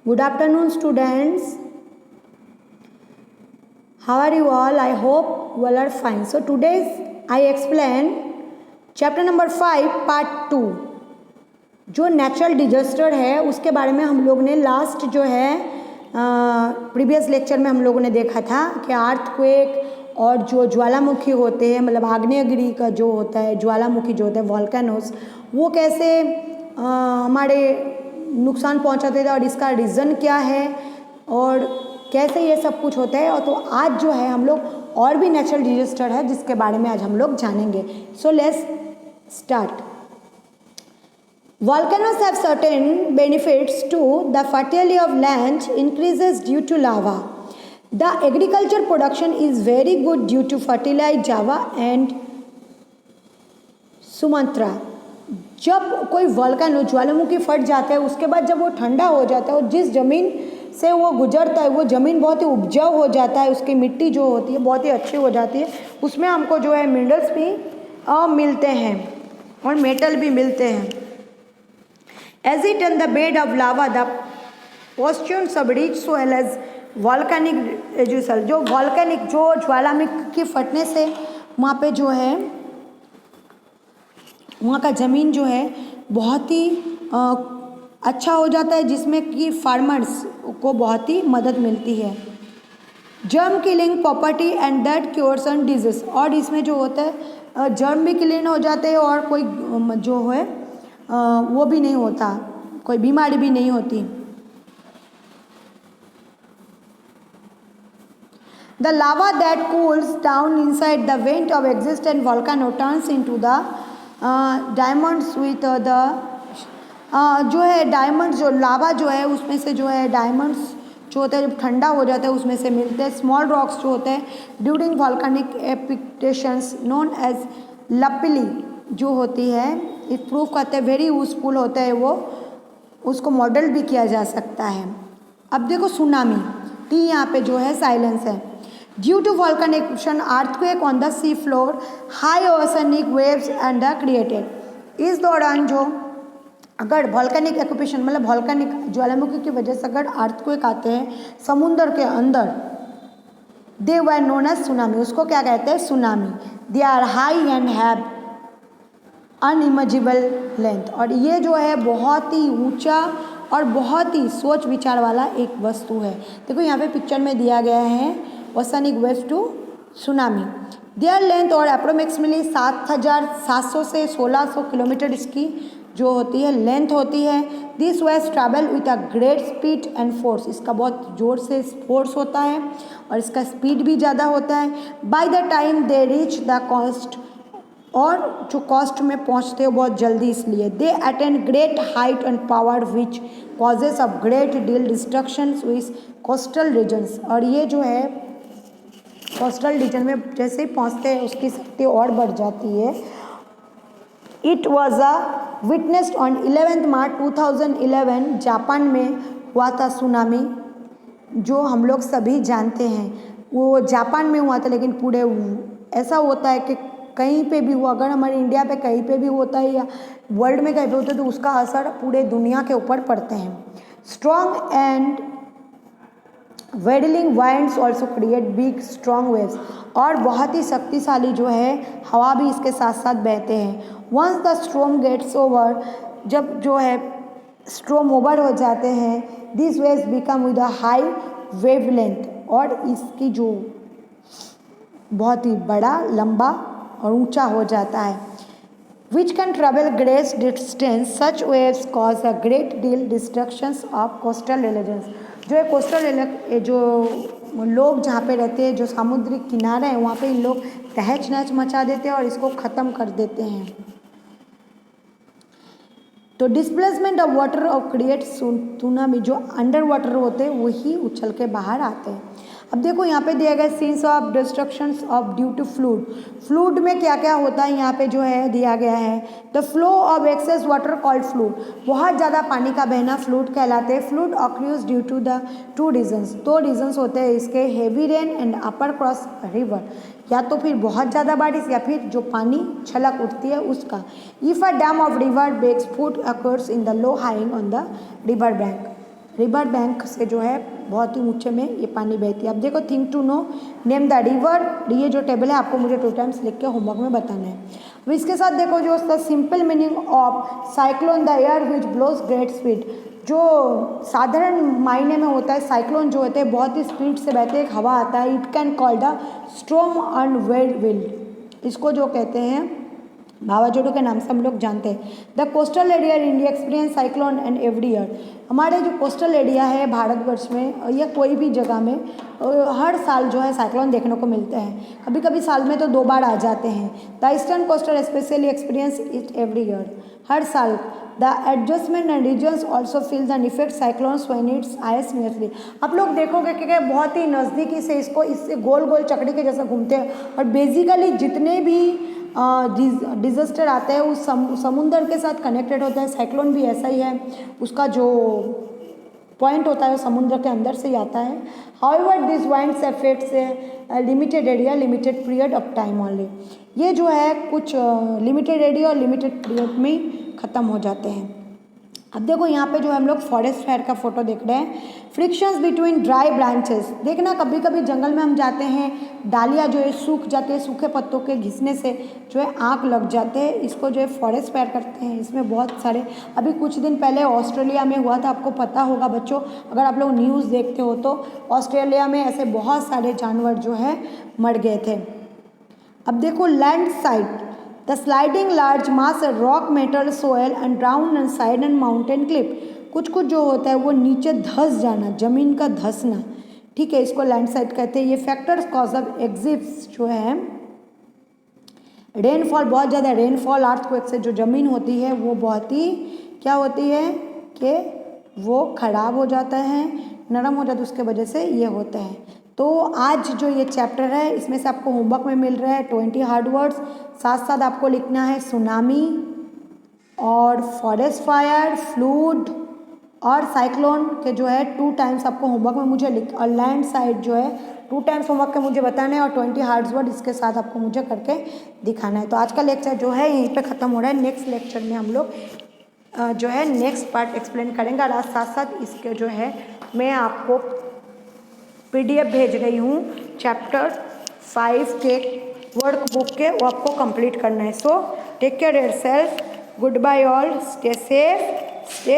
Good afternoon, students. How are you all? I hope you all are fine. So today I explain chapter number 5 part 2. जो natural disaster है उसके बारे में हम लोग ने लास्ट जो है प्रीवियस लेक्चर में हम लोगों ने देखा था कि अर्थक्वेक और जो ज्वालामुखी होते हैं, मतलब आग्नेयगिरी का जो होता है, ज्वालामुखी जो होता है, वॉल्केनोस, वो कैसे हमारे नुकसान पहुंचाते थे और इसका रीज़न क्या है और कैसे ये सब कुछ होता है। और तो आज जो है हम लोग और भी नेचुरल डिजास्टर है जिसके बारे में आज हम लोग जानेंगे। So let's start. Volcanoes have certain benefits too. The fertility of land increases due to lava. The agriculture production is very good due to fertilized Java and Sumatra. जब कोई वॉल्केनो ज्वालामुखी फट जाता है उसके बाद जब वो ठंडा हो जाता है और जिस ज़मीन से वो गुजरता है वो ज़मीन बहुत ही उपजाऊ हो जाता है, उसकी मिट्टी जो होती है बहुत ही अच्छी हो जाती है, उसमें हमको जो है मिनरल्स भी मिलते हैं और मेटल भी मिलते हैं। As it in the bed of lava, the portions of rich soil as volcanic residue, जो वॉल्केनिक जो ज्वालामुखी फटने से वहाँ पे जो है वहाँ का ज़मीन जो है बहुत ही अच्छा हो जाता है, जिसमें कि फार्मर्स को बहुत ही मदद मिलती है। Germ killing property and that cures and disease, और इसमें जो होता है जर्म भी क्लीन हो जाते हैं और कोई जो है वो भी नहीं होता, कोई बीमारी भी नहीं होती। The lava that cools down inside the vent of existent volcano turns into the diamonds with the जो है डायमंड्स, जो लावा जो है उसमें से जो है डायमंड्स जो होता है जब ठंडा हो जाता है उसमें से मिलते हैं। स्मॉल रॉक्स जो होते हैं ड्यूरिंग वॉल्केनिक एपिक्टेशंस नोन एज लपिली जो होती है, इस प्रूफ करते हैं वेरी यूजफुल होता है, वो उसको मॉडल भी किया जा सकता है। अब देखो सुनामी, टी यहाँ पे जो है साइलेंस है। Due to volcanic action earthquake on the sea floor high oceanic waves and the created. इस दौरान जो अगर वॉल्केनिक एक्यूपेशन मतलब वॉल्केनिक ज्वालामुखी की वजह से अगर अर्थक्वेक आते हैं समुद्र के अंदर, they were known as tsunami, उसको क्या कहते हैं? Tsunami. They are high and have unimaginable length, और ये जो है बहुत ही ऊंचा और बहुत ही सोच विचार वाला एक वस्तु है। देखो यहाँ पे पिक्चर में दिया गया है oceanic waves to tsunami. Their length और अप्रोक्सीमेटली 7,700 से 1,600 किलोमीटर इसकी जो होती है लेंथ होती है। This waves travel with a great speed and force, इसका बहुत जोर से फोर्स होता है और इसका स्पीड भी ज़्यादा होता है। By the time they reach the coast, और जो कॉस्ट में पहुंचते हो बहुत जल्दी, इसलिए they attend great height and power which causes of great deal destruction with coastal regions, और ये जो है कोस्टल रीजन में जैसे ही पहुंचते हैं उसकी शक्ति और बढ़ जाती है। It was a witnessed on 11 March 2011, Japan में हुआ था सुनामी, जो हम लोग सभी जानते हैं वो जापान में हुआ था, लेकिन पूरे ऐसा होता है कि कहीं पे भी हुआ, अगर हमारे इंडिया पे कहीं पे भी होता है या वर्ल्ड में कहीं पे होता है तो उसका असर पूरे दुनिया के ऊपर पड़ते हैं। Strong and waddling winds also create big strong waves, और बहुत ही शक्तिशाली जो है हवा भी इसके साथ साथ बहते हैं। Once the storm gets over, जब जो है स्ट्रॉम ओवर हो जाते हैं, this waves become with a high wave length, और इसकी जो बहुत ही बड़ा लंबा और ऊंचा हो जाता है। Which can travel great distance, such waves cause a great deal destructions of coastal religions, जो है कोस्टल जो लोग जहाँ पे रहते हैं, जो समुद्री किनारे हैं, वहाँ पे इन लोग तहस नहस मचा देते हैं और इसको ख़त्म कर देते हैं। तो डिस्प्लेसमेंट ऑफ वाटर और क्रिएट सुनामी, जो अंडर वाटर होते हैं वही उछल के बाहर आते हैं। अब देखो यहाँ पे दिया गया scenes of destructions of due to flood. Flood में क्या क्या होता है यहाँ पे जो है दिया गया है। The flow of excess water called flood, बहुत ज़्यादा पानी का बहना फ्लूड कहलाते हैं। Flood occurs due to the two reasons, दो रीजन्स होते हैं इसके, heavy rain and upper cross river, या तो फिर बहुत ज़्यादा बारिश या फिर जो पानी छलक उठती है उसका। If a dam of river breaks flood occurs in the low lying on the river bank, river bank से जो है बहुत ही ऊंचे में ये पानी बहती है। अब देखो thing to know, name the river, ये जो टेबल है आपको मुझे 2 टाइम्स लिख के होमवर्क में बताना है। अब इसके साथ देखो जो उसका simple meaning of cyclone, the air which blows great speed, जो साधारण मायने में होता है साइक्लोन जो होते हैं बहुत ही स्पीड से बहते एक हवा आता है, it can call the storm and wind, इसको जो कहते हैं वावाझोड़ू के नाम से हम लोग जानते हैं। The coastal area in India experience cyclone and every year, हमारे जो कोस्टल एरिया है भारतवर्ष में या कोई भी जगह में हर साल जो है साइक्लोन देखने को मिलते हैं, कभी कभी साल में तो 2 बार आ जाते हैं। The eastern coastal specially experience it every year, हर साल। The adjustment and regions also feel the effect cyclones when it's ice nearly, आप लोग देखोगे कि बहुत ही नज़दीकी से इससे गोल गोल चकड़ी के जैसा घूमते हैं और बेसिकली जितने भी डिजास्टर आते हैं उस समुंदर के साथ कनेक्टेड होता है। साइक्लोन भी ऐसा ही है, उसका जो पॉइंट होता है वो समुद्र के अंदर से ही आता है। However this winds affects limited area limited period of time only, ये जो है कुछ लिमिटेड एरिया और लिमिटेड पीरियड में ख़त्म हो जाते हैं। अब देखो यहाँ पे जो हम लोग फॉरेस्ट फायर का फोटो देख रहे हैं, फ्रिक्शंस बिटवीन ड्राई ब्रांचेस, देखना कभी कभी जंगल में हम जाते हैं, डालियाँ जो है सूख जाते हैं, सूखे पत्तों के घिसने से जो है आग लग जाते हैं, इसको जो है फॉरेस्ट फायर करते हैं। इसमें बहुत सारे, अभी कुछ दिन पहले ऑस्ट्रेलिया में हुआ था, आपको पता होगा बच्चों, अगर आप लोग न्यूज़ देखते हो तो ऑस्ट्रेलिया में ऐसे बहुत सारे जानवर जो है मर गए थे। अब देखो land side, the sliding large mass rock metal soil and drown and side and mountain clip, कुछ कुछ जो होता है वो नीचे धंस जाना, जमीन का धंसना, ठीक है, इसको लैंडस्लाइड कहते हैं। ये फैक्टर्स कॉज ऑफ एग्जिप्स जो है रेनफॉल, बहुत ज़्यादा रेनफॉल, अर्थक्वेक से जो ज़मीन होती है वो बहुत ही क्या होती है कि वो ख़राब हो जाता है, नरम हो जाता है, उसके वजह से ये होता है। तो आज जो ये चैप्टर है इसमें से आपको होमवर्क में मिल रहा है 20 हार्ड वर्ड्स, साथ साथ आपको लिखना है सुनामी और फॉरेस्ट फायर, फ्लूड और साइक्लोन के जो है 2 टाइम्स आपको होमवर्क में मुझे लिख, और लैंड साइड जो है 2 टाइम्स होमवर्क के मुझे बताना है और 20 हार्ड वर्ड इसके साथ आपको मुझे करके दिखाना है। तो आज का लेक्चर जो है यहीं पे ख़त्म हो रहा है। नेक्स्ट लेक्चर में हम लोग जो है नेक्स्ट पार्ट एक्सप्लेन करेंगे, और आज साथ साथ इसके जो है मैं आपको PDF भेज रही हूँ चैप्टर 5 के वर्क बुक के, वो आपको कंप्लीट करना है। So take care yourself, goodbye all, stay safe, stay